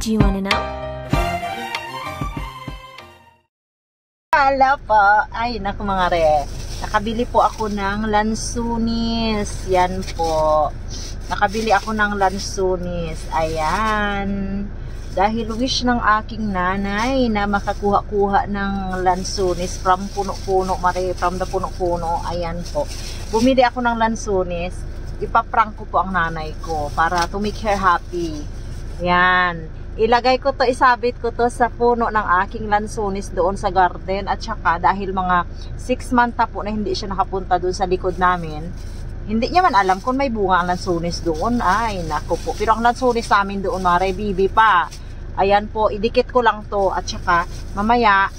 Do you wanna know? Hello po. Ay, naku mga re. Nakabili po ako ng lansunis. Yan po. Nakabili ako ng lansunis. Ayan. Dahil wish ng aking nanay na makakuha-kuha ng lansunis from puno-puno, from the puno-puno. Ayan po. Bumili ako ng lansunis. Ipaprank ko po ang nanay ko para to make her happy. Yan. Ilagay ko to, isabit ko to sa puno ng aking lansunis doon sa garden. At saka dahil mga 6 months na po na hindi siya nakapunta doon sa likod namin, hindi niya man alam kung may bunga ang lansunis doon. Ay, naku po. Pero ang lansunis namin doon, mare, bibi pa. Ayan po, idikit ko lang to. At saka, mamaya,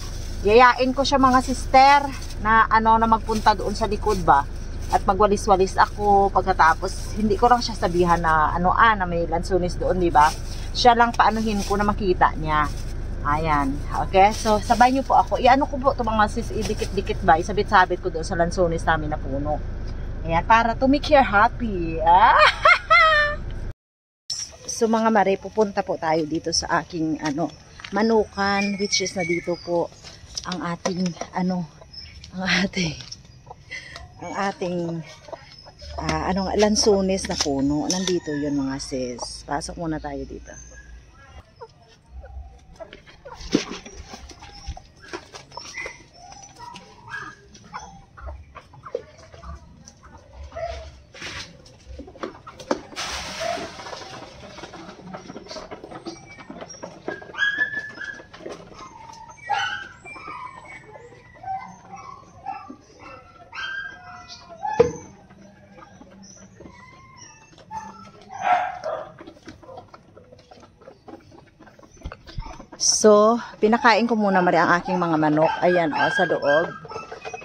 yayain ko siya mga sister na na magpunta doon sa likod ba. At magwalis-walis ako. Pagkatapos, hindi ko lang siya sabihan na na may lansunis doon, di ba? Siya lang paanuhin ko na makita niya. Ayan. Okay? So, sabay niyo po ako. Iano ko po ito mga sis, idikit-dikit ba? Isabit-sabit ko doon sa lansunis namin na puno. Ayan, para to make her happy. So mga mare, pupunta po tayo dito sa aking manukan, which is na dito po ang ating lansunis na puno. Nandito 'yun mga sis. Pasok muna tayo dito. So, pinakain ko muna mari ang aking mga manok. Ayan sa loob.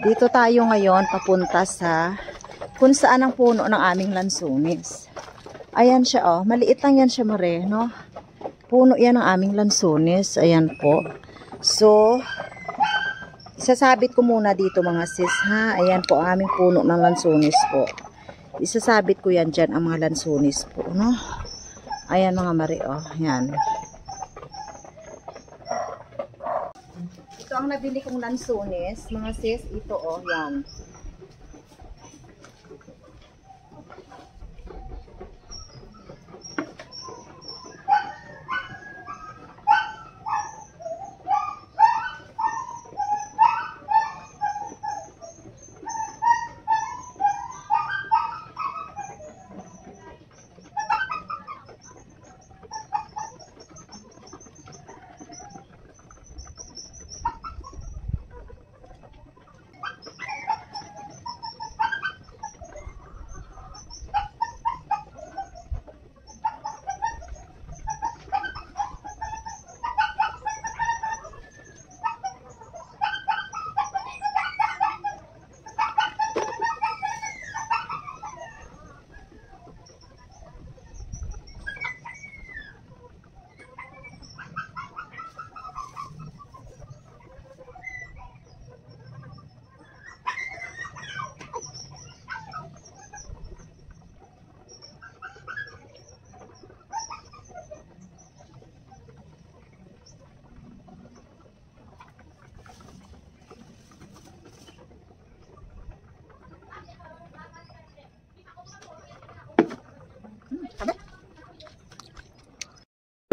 Dito tayo ngayon papunta sa kung saan ang puno ng aming lansunis. Ayan siya maliit lang yan siya mare, no? Puno yan ng aming lansunis. Ayan po. So, isasabit ko muna dito mga sis ha. Ayan po ang aming puno ng lansunis po. Isasabit ko yan dyan ang mga lansunis po, no? Ayan mga mare, yan. Ito ang nabili kong lansunis, mga sis, ito yan.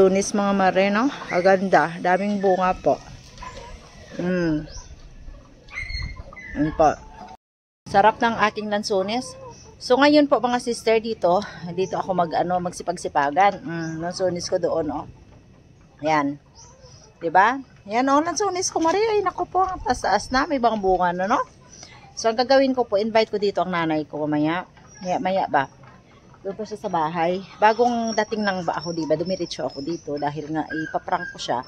Lansunis mga mare, no? Aganda, daming bunga po. Ano po. Sarap ng aking lansunis. So ngayon po mga sister dito ako magsipag-sipagan. Lansunis ko doon, Ayan. 'Di ba? Yan lansunis ko mare. Ay nako po, ang taas na, may bang bunga no? So ang gagawin ko po, invite ko dito ang nanay ko mamaya. Maya ba? Doon pa siya sa bahay. Bagong dating lang ba ako, diba? Dumiretso ako dito dahil nga ipaprank ko siya.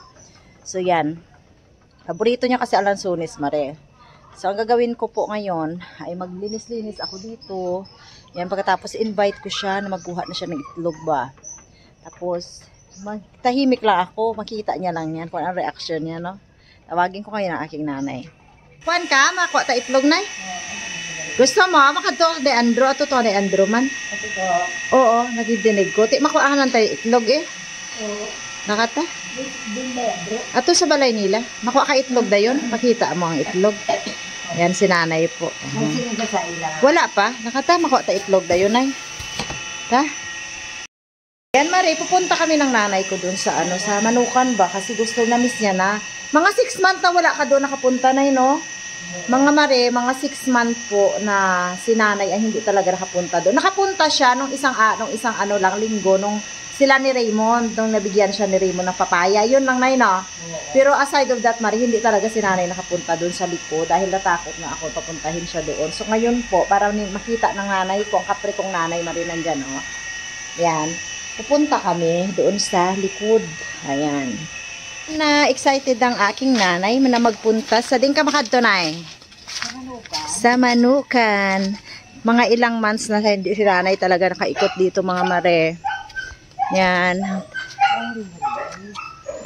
So, yan. Paborito niya kasi ang lansunis, mare. So, ang gagawin ko po ngayon ay maglinis-linis ako dito. Yan, pagkatapos invite ko siya na magkuha na siya ng itlog ba. Tapos, tahimik lang ako. Makita niya lang yan kung ang reaction niya, no? Tawagin ko ngayon ang aking nanay. Kuan ka, makuha ta itlog, nay? Gusto mo, makadto ni Andro, ato to ni Andro man. Oo, nagidinig ko. Ti makuhaan tayo itlog Oo. Nakata? Ato sa balay nila. Nakuha ka itlog da yun. Pakita mo ang itlog. Yan si nanay po. Wala pa. Nakata, makuha ta itlog da yun ay. Ta? Yan Mare, pupunta kami ng nanay ko dun sa ano, sa Manukan ba? Kasi gusto na miss niya na. Mga 6 months na wala ka doon nakapunta na no? Mga Mare, mga 6 months po na si nanay ay hindi talaga nakapunta doon. Nakapunta siya nung isang ano lang, linggo, nung sila ni Raymond, nung nabigyan siya ni Raymond ng papaya. Yun lang na no? Pero aside of that Mare, hindi talaga si nanay nakapunta doon sa Liko dahil natakot na ako papuntahin siya doon. So ngayon po, para makita ng nanay ko, ang kapre kong nanay Mare nandyan no? Yan. Pupunta kami doon sa likod. Ayan. Na excited ang aking nanay na magpunta sa din ka makadtunay. Sa Manukan. Mga ilang months na hindi si nanay talaga nakaikot dito mga Mare. Yan.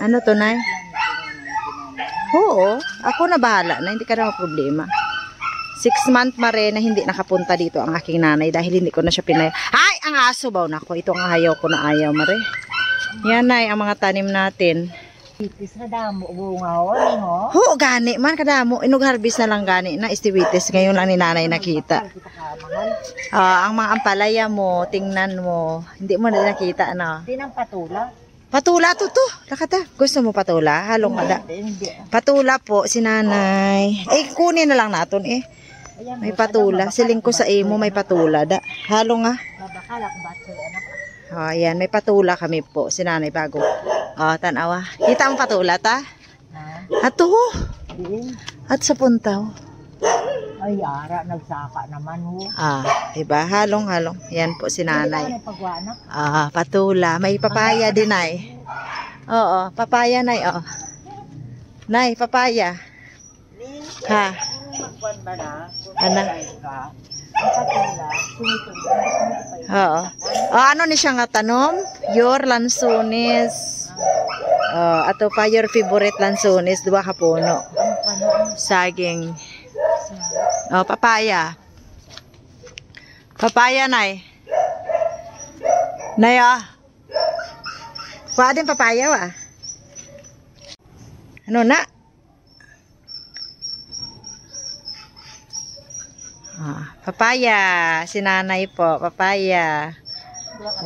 Ano to nay? Oo. Ako na bahala na. Hindi ka na problema. 6 months Mare na hindi nakapunta dito ang aking nanay dahil hindi ko na siya pinay. Ay! Ang aso ba na ko? Ito ang ayaw ko na ayaw Mare. Yan ay ang mga tanim natin. Itis na damo bunga ho. Oo, gani man kadamo. Inug-harvest na lang gani na istiwitis. Ngayon lang ni nanay nakita. Ang mga ampalaya mo, tingnan mo. Hindi mo na nakita ano. Tinang patula. Patula to. Nakata. Gusto mo patula? Halong kada. Patula po si nanay. Kunin na lang natin eh. May patula. Siling ko sa imo may patula da. Halo nga. Ayan, may patula kami po. Si nanay bago. Tanawa. Kita ang patula ta? Ato. At sa puntaw. Ay, ara, nagsaka naman ho. Diba? Halong. Yan po si nanay. Patula. May papaya din ay. Oo, papaya nay. Nay, papaya. Ha? Ano? Oo. Ano ni siya nga tanom? Your lansunis. Ato pa your favorite lansunis, duwa ka puno. Saging. Papaya. Papaya nay. Nay Kuha din papaya wa. Ano na? Papaya. Si nanay po. Papaya.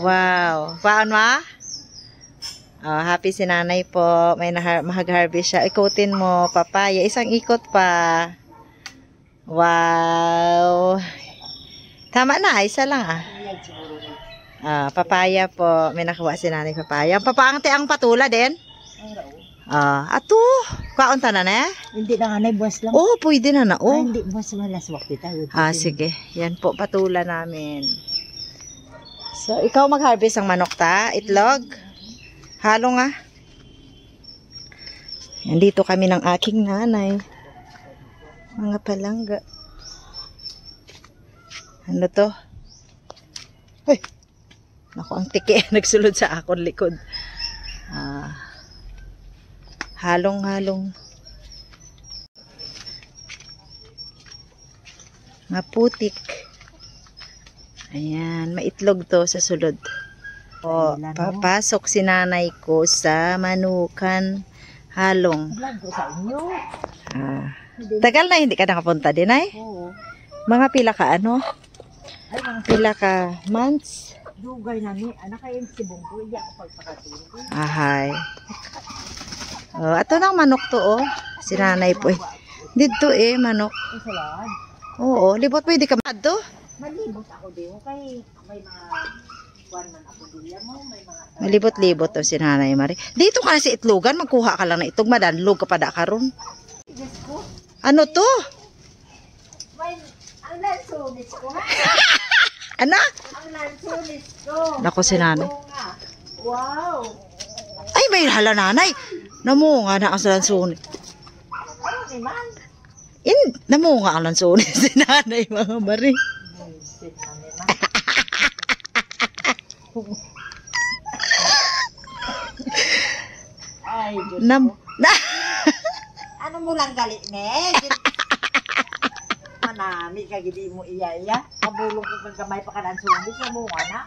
Wow. Paano happy si nanay po. May mahag-harvest siya. Ikutin mo. Papaya. Isang ikot pa. Wow. Tama na. Isa lang papaya po. May nakuha si nanay papaya. Ang patula din. Ato. Kaunta na na? Hindi na nga na, buwas lang. Pwede na na. Hindi, buwas malas wakti tayo. Sige. Yan po, patula namin. So, ikaw mag-harvest ang manok ta? Itlog? Halo nga. Yan, dito kami ng aking nanay. Mga palangga. Ano to? Uy! Naku, ang tiki. Nagsulod sa akon likod. Halong-halong. Nga putik. Ayan, maitlog to sa sulod. Papasok si nanay ko sa Manukan. Halong. Tagal na hindi ka nakapunta din ay? Oo. Mga pila ka Pila ka months? Dugay na ni, anak kayo si Bungko, hindi ako pagpakatulog. Ahay. Ato nang manok to si nanay po dito manok. Oo, libot pwede ka madto. Malibot ako din kay may mga kuan man ako diya mo, may mga malibot-libot to si nanay Mari. Dito ka na sa itlogan, magkuha ka lang na itog madanlog ka pa da karon. Ano to? May ang lansunis ko ha. Ana? Ang lansunis ko. Nako si nanay. Wow. Ay, may hala nanay. Namunga na ang lansunis. Ano naman? Namunga ang lansunis si nanay mga Mari. Ay, Diyos ko. Ano mo lang galit ne? Manami ka gidi mo iya. Kabulong ko kang kamay pa ka lansunis. Namunga na.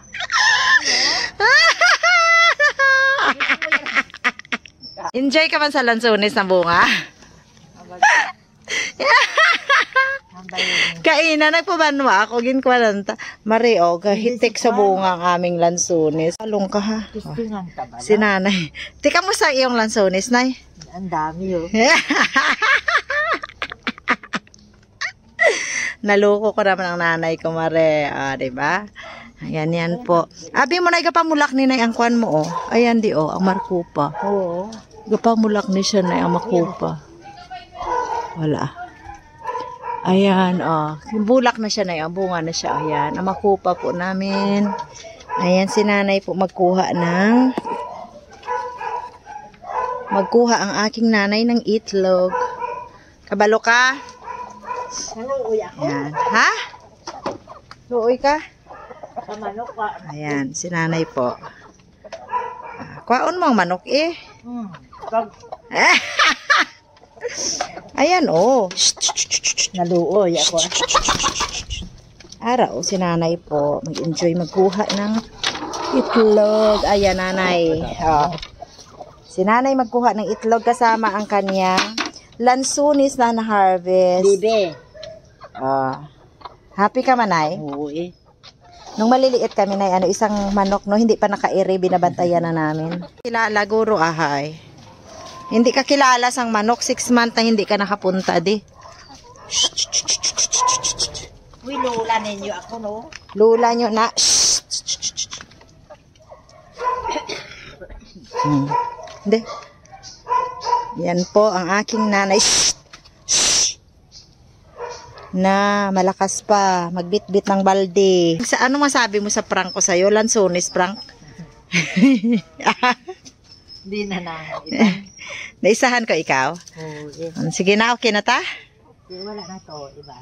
Enjoy ka man sa lansunis na bunga? Kaina, nagpabanwa ako, ginkwalanta. Mario, kahitik sa bunga ang aming lansunis. Along ka ha. Tistingan ka ba? Si nanay. Tika mo sa iyong lansunis, nay. Ang dami oh. Naluko ko naman ang nanay ko, Mare. Ah, diba? Ayan, yan po. Abi mo na igapamulak ni nay ang kwan mo, oh. Ayan di, oh, ang markupa. Oo. Igapamulak ni siya na ang makupa. Wala. Ayan, oh. Bulak na siya na yung bunga na siya. Ayan, ang makupa po namin. Ayan, si nanay po magkuha ang aking nanay ng itlog. Kabalo ka? Naluoy ako. Ayan. Ha? Luoy ka? Sa manok ka. Ayan, si nanay po. Kwaon mo ang manok eh. Pag Ayan, oh. naluoy ako. Araw, si nanay po. Mag-enjoy magkuha ng itlog. Ayan, nanay. Oh. Si nanay magkuha ng itlog kasama ang kanyang lansunis na na-harvest. Bibe. Oh. Happy ka man, nay? Oo eh. Nung maliliit kami, nay, isang manok, no, hindi pa nakairi, binabantayan na namin. Kilala, guro, ahay. Hindi ka kilala sang manok, 6 months na hindi ka nakapunta, di. Uy, lula ninyo ako, no? Lula nyo na. Hindi. Yan po ang aking nanay. Na malakas pa. Magbit-bit ng balde. Ano masabi mo sa prank ko sa'yo? Lansunis prank? Hindi na na. Naisahan ko ikaw? Oo eh. Sige na, okay na ta? Wala na to, iba.